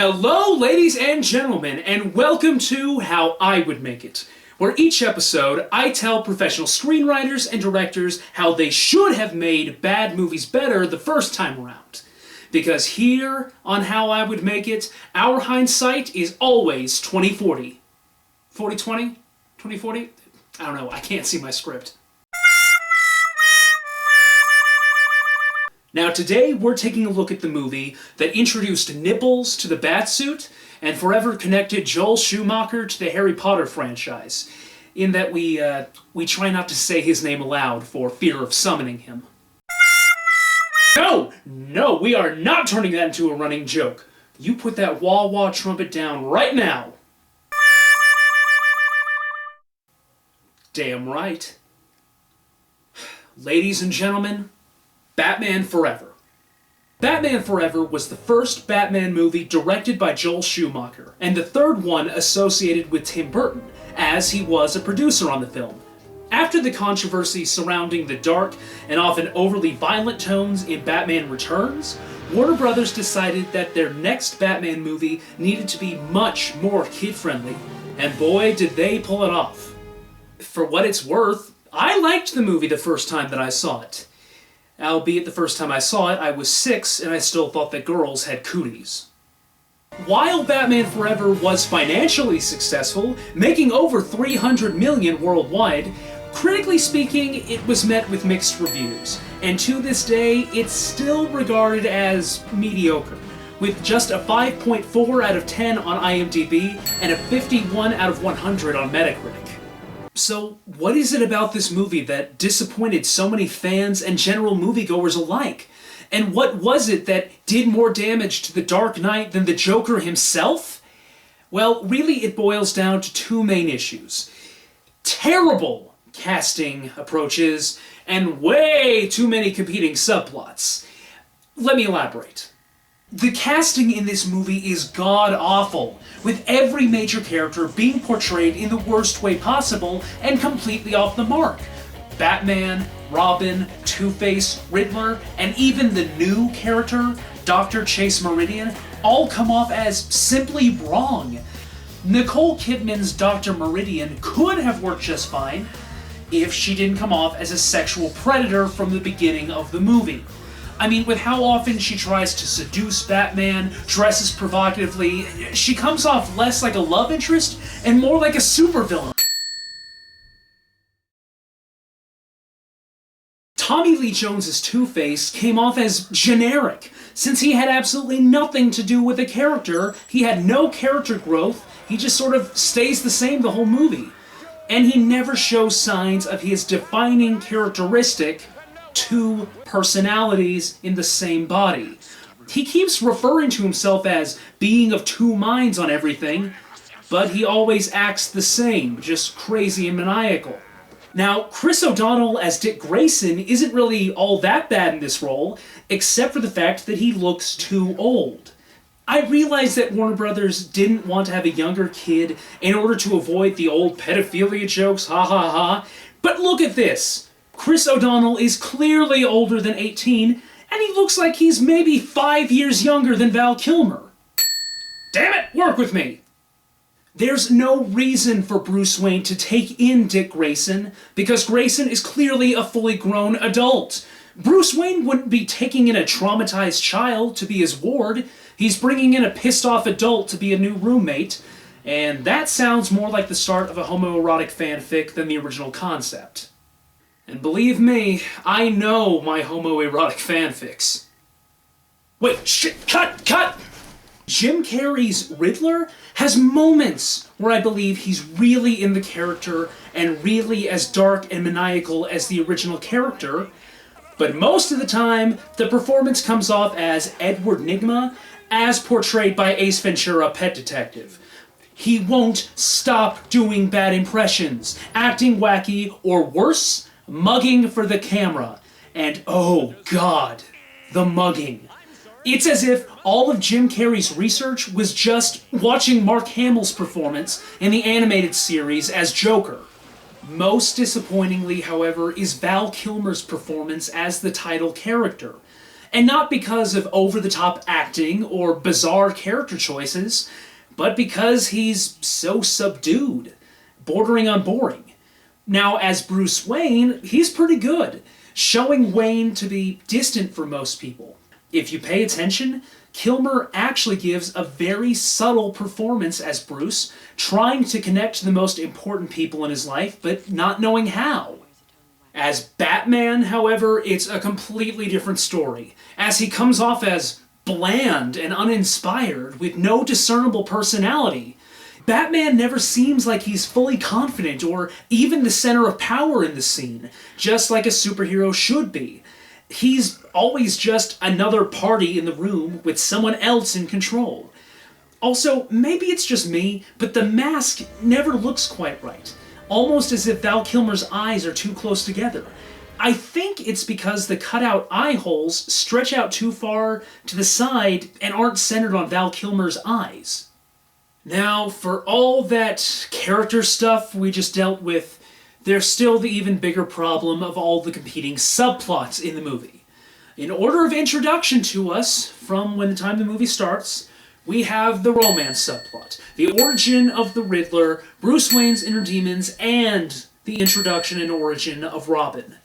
Hello, ladies and gentlemen, and welcome to How I Would Make It, where each episode I tell professional screenwriters and directors how they should have made bad movies better the first time around. Because here on How I Would Make It, our hindsight is always 20/40. 40/20? 20/40? I don't know, I can't see my script. Now today we're taking a look at the movie that introduced nipples to the Batsuit and forever connected Joel Schumacher to the Harry Potter franchise, in that we try not to say his name aloud for fear of summoning him. No, we are not turning that into a running joke. You put that wah-wah trumpet down right now. Damn right. Ladies and gentlemen, Batman Forever. Batman Forever was the first Batman movie directed by Joel Schumacher, and the third one associated with Tim Burton, as he was a producer on the film. After the controversy surrounding the dark and often overly violent tones in Batman Returns, Warner Brothers decided that their next Batman movie needed to be much more kid-friendly, and boy did they pull it off. For what it's worth, I liked the movie the first time that I saw it. Albeit the first time I saw it, I was 6 and I still thought that girls had cooties. While Batman Forever was financially successful, making over $300 million worldwide, critically speaking, it was met with mixed reviews, and to this day, it's still regarded as mediocre, with just a 5.4 out of 10 on IMDb and a 51 out of 100 on Metacritic. So, what is it about this movie that disappointed so many fans and general moviegoers alike? And what was it that did more damage to The Dark Knight than the Joker himself? Well, really it boils down to two main issues. Terrible casting approaches, and way too many competing subplots. Let me elaborate. The casting in this movie is god-awful, with every major character being portrayed in the worst way possible and completely off the mark. Batman, Robin, Two-Face, Riddler, and even the new character, Dr. Chase Meridian, all come off as simply wrong. Nicole Kidman's Dr. Meridian could have worked just fine if she didn't come off as a sexual predator from the beginning of the movie. I mean, with how often she tries to seduce Batman, dresses provocatively, she comes off less like a love interest and more like a supervillain. Tommy Lee Jones's Two-Face came off as generic, since he had absolutely nothing to do with the character. He had no character growth, he just sort of stays the same the whole movie. And he never shows signs of his defining characteristic, two personalities in the same body. He keeps referring to himself as being of two minds on everything, but he always acts the same, just crazy and maniacal. Now, Chris O'Donnell as Dick Grayson isn't really all that bad in this role, except for the fact that he looks too old. I realize that Warner Brothers didn't want to have a younger kid in order to avoid the old pedophilia jokes, ha ha ha, but look at this. Chris O'Donnell is clearly older than 18, and he looks like he's maybe 5 years younger than Val Kilmer. Damn it, work with me! There's no reason for Bruce Wayne to take in Dick Grayson, because Grayson is clearly a fully grown adult. Bruce Wayne wouldn't be taking in a traumatized child to be his ward, he's bringing in a pissed-off adult to be a new roommate, and that sounds more like the start of a homoerotic fanfic than the original concept. And believe me, I know my homoerotic fanfics. Wait, shit, cut! Jim Carrey's Riddler has moments where I believe he's really in the character and really as dark and maniacal as the original character, but most of the time, the performance comes off as Edward Nygma, as portrayed by Ace Ventura: Pet Detective. He won't stop doing bad impressions, acting wacky, or worse, mugging for the camera. And oh god, the mugging. It's as if all of Jim Carrey's research was just watching Mark Hamill's performance in the animated series as Joker. Most disappointingly, however, is Val Kilmer's performance as the title character. And not because of over-the-top acting or bizarre character choices, but because he's so subdued, bordering on boring. Now, as Bruce Wayne, he's pretty good, showing Wayne to be distant for most people. If you pay attention, Kilmer actually gives a very subtle performance as Bruce, trying to connect to the most important people in his life, but not knowing how. As Batman, however, it's a completely different story, as he comes off as bland and uninspired, with no discernible personality. Batman never seems like he's fully confident or even the center of power in the scene, just like a superhero should be. He's always just another party in the room with someone else in control. Also, maybe it's just me, but the mask never looks quite right. Almost as if Val Kilmer's eyes are too close together. I think it's because the cutout eye holes stretch out too far to the side and aren't centered on Val Kilmer's eyes. Now, for all that character stuff we just dealt with, there's still the even bigger problem of all the competing subplots in the movie. In order of introduction to us, from when the time the movie starts, we have the romance subplot, the origin of the Riddler, Bruce Wayne's inner demons, and the introduction and origin of Robin.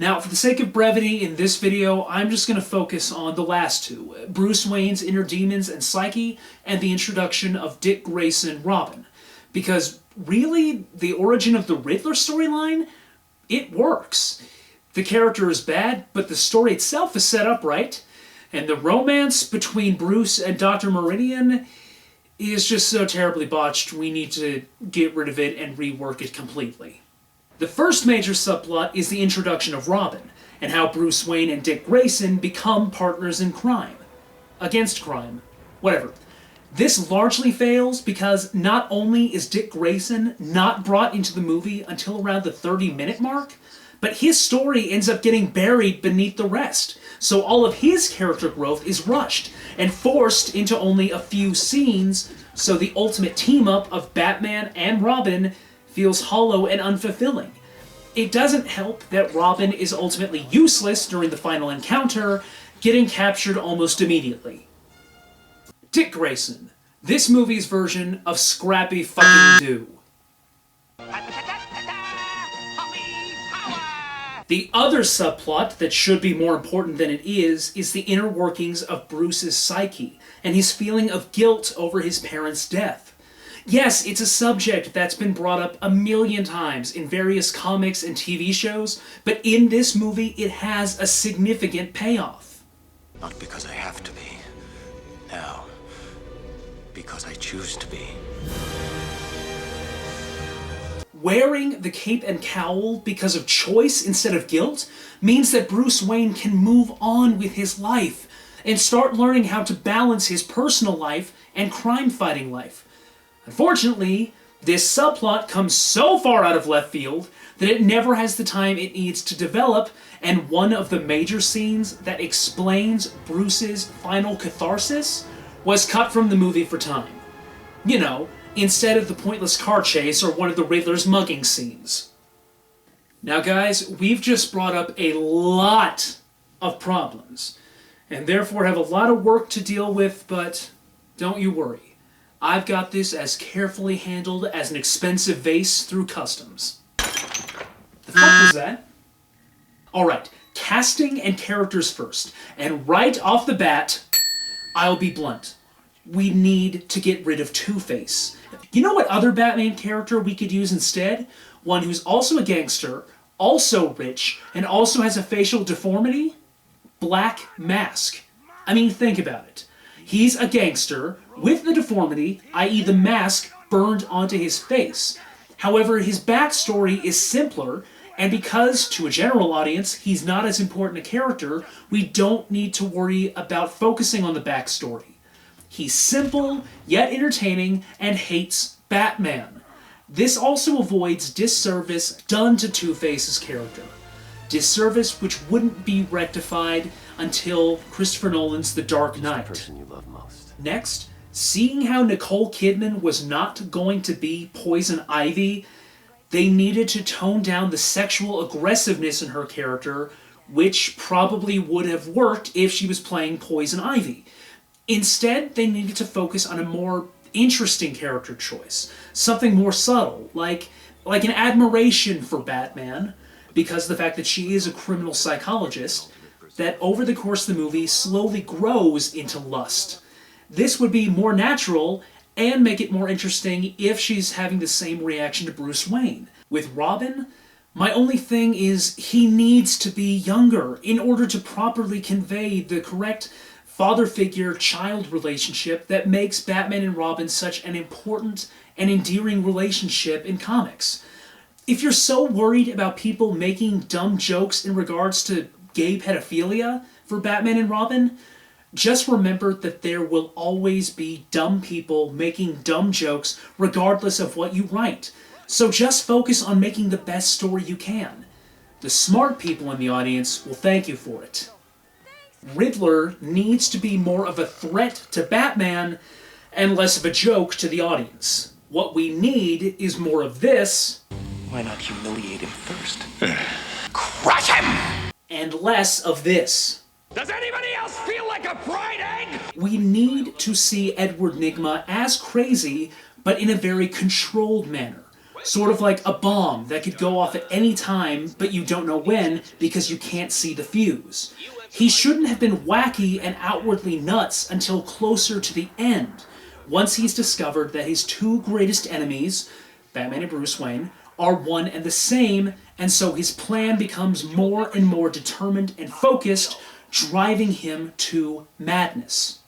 Now, for the sake of brevity in this video, I'm just going to focus on the last two, Bruce Wayne's inner demons and psyche, and the introduction of Dick Grayson, Robin. Because really, the origin of the Riddler storyline, it works. The character is bad, but the story itself is set up right. And the romance between Bruce and Dr. Meridian is just so terribly botched, we need to get rid of it and rework it completely. The first major subplot is the introduction of Robin, and how Bruce Wayne and Dick Grayson become partners in crime. Against crime. Whatever. This largely fails because not only is Dick Grayson not brought into the movie until around the 30-minute mark, but his story ends up getting buried beneath the rest, so all of his character growth is rushed and forced into only a few scenes, so the ultimate team-up of Batman and Robin feels hollow and unfulfilling. It doesn't help that Robin is ultimately useless during the final encounter, getting captured almost immediately. Dick Grayson, this movie's version of scrappy fucking do. The other subplot that should be more important than it is the inner workings of Bruce's psyche and his feeling of guilt over his parents' death. Yes, it's a subject that's been brought up a million times in various comics and TV shows, but in this movie it has a significant payoff. Not because I have to be. No. Because I choose to be. Wearing the cape and cowl because of choice instead of guilt means that Bruce Wayne can move on with his life and start learning how to balance his personal life and crime-fighting life. Unfortunately, this subplot comes so far out of left field that it never has the time it needs to develop, and one of the major scenes that explains Bruce's final catharsis was cut from the movie for time. You know, instead of the pointless car chase or one of the Riddler's mugging scenes. Now guys, we've just brought up a lot of problems, and therefore have a lot of work to deal with, but don't you worry. I've got this as carefully handled as an expensive vase through customs. The fuck was that? Alright, casting and characters first, and right off the bat, I'll be blunt. We need to get rid of Two-Face. You know what other Batman character we could use instead? One who's also a gangster, also rich, and also has a facial deformity? Black Mask. I mean, think about it. He's a gangster with the deformity, i.e. the mask burned onto his face. However, his backstory is simpler, and because, to a general audience, he's not as important a character, we don't need to worry about focusing on the backstory. He's simple, yet entertaining, and hates Batman. This also avoids disservice done to Two-Face's character. Disservice which wouldn't be rectified until Christopher Nolan's The Dark Knight. The person you love most. Next, seeing how Nicole Kidman was not going to be Poison Ivy, they needed to tone down the sexual aggressiveness in her character which probably would have worked if she was playing Poison Ivy. Instead, they needed to focus on a more interesting character choice, something more subtle, like an admiration for Batman, because of the fact that she is a criminal psychologist, that over the course of the movie slowly grows into lust. This would be more natural and make it more interesting if she's having the same reaction to Bruce Wayne. With Robin, my only thing is he needs to be younger in order to properly convey the correct father figure-child relationship that makes Batman and Robin such an important and endearing relationship in comics. If you're so worried about people making dumb jokes in regards to gay pedophilia for Batman and Robin, just remember that there will always be dumb people making dumb jokes regardless of what you write. So just focus on making the best story you can. The smart people in the audience will thank you for it. Riddler needs to be more of a threat to Batman and less of a joke to the audience. What we need is more of this. Why not humiliate him first? Crush him! And less of this. Does anybody else feel like a fried egg? We need to see Edward Nygma as crazy, but in a very controlled manner. Sort of like a bomb that could go off at any time, but you don't know when because you can't see the fuse. He shouldn't have been wacky and outwardly nuts until closer to the end, once he's discovered that his two greatest enemies, Batman and Bruce Wayne, are one and the same, and so his plan becomes more and more determined and focused, driving him to madness.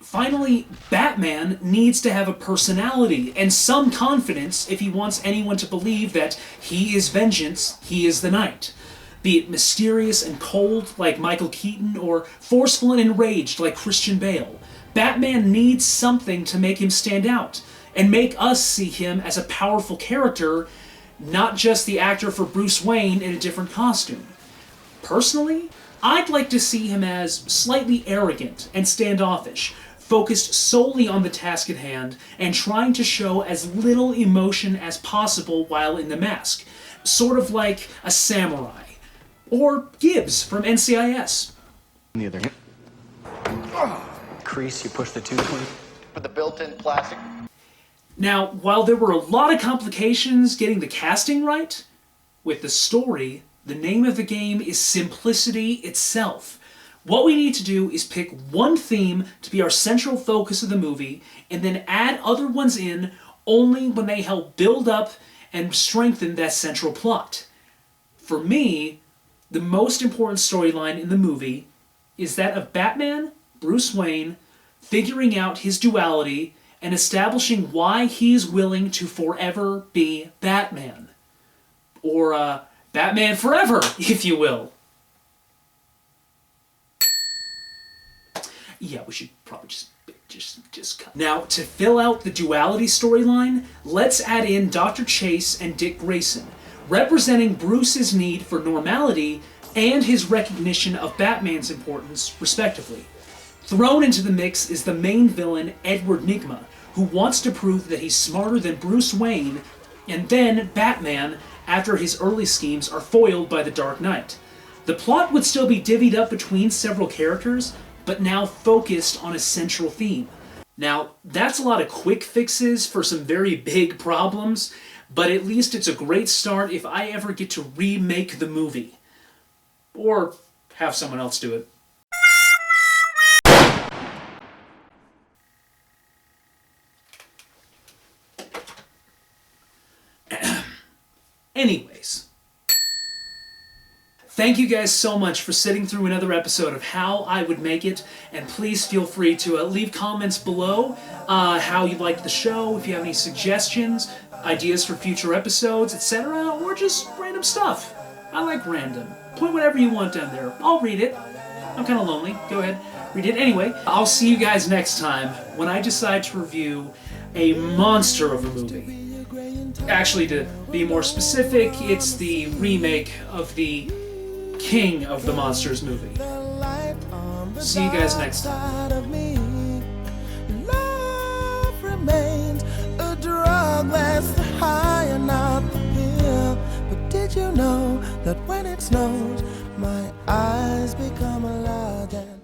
Finally, Batman needs to have a personality and some confidence if he wants anyone to believe that he is vengeance, he is the night. Be it mysterious and cold like Michael Keaton or forceful and enraged like Christian Bale. Batman needs something to make him stand out and make us see him as a powerful character, not just the actor for Bruce Wayne in a different costume. Personally, I'd like to see him as slightly arrogant and standoffish, focused solely on the task at hand and trying to show as little emotion as possible while in the mask, sort of like a samurai. Or Gibbs from NCIS. On the other hand, crease, you push the 220 for the built-in plastic. Now, while there were a lot of complications getting the casting right, with the story, the name of the game is simplicity itself. What we need to do is pick one theme to be our central focus of the movie, and then add other ones in only when they help build up and strengthen that central plot. For me, the most important storyline in the movie is that of Batman, Bruce Wayne, figuring out his duality and establishing why he's willing to forever be Batman. Or, Batman forever, if you will. Yeah, we should probably just cut. Now, to fill out the duality storyline, let's add in Dr. Chase and Dick Grayson, representing Bruce's need for normality and his recognition of Batman's importance, respectively. Thrown into the mix is the main villain, Edward Nygma, who wants to prove that he's smarter than Bruce Wayne, and then Batman, after his early schemes are foiled by the Dark Knight. The plot would still be divvied up between several characters, but now focused on a central theme. Now, that's a lot of quick fixes for some very big problems, but at least it's a great start if I ever get to remake the movie. Or have someone else do it. Anyways, thank you guys so much for sitting through another episode of How I Would Make It, and please feel free to leave comments below how you liked the show, if you have any suggestions, ideas for future episodes, etc., or just random stuff. I like random. Put whatever you want down there. I'll read it. I'm kind of lonely. Go ahead, read it. Anyway, I'll see you guys next time when I decide to review a monster of a movie. Actually, to be more specific, it's the remake of the King of the Monsters movie. See you guys next time. Love remains a drug that's high and not the pill. But did you know that when it snows, my eyes become large and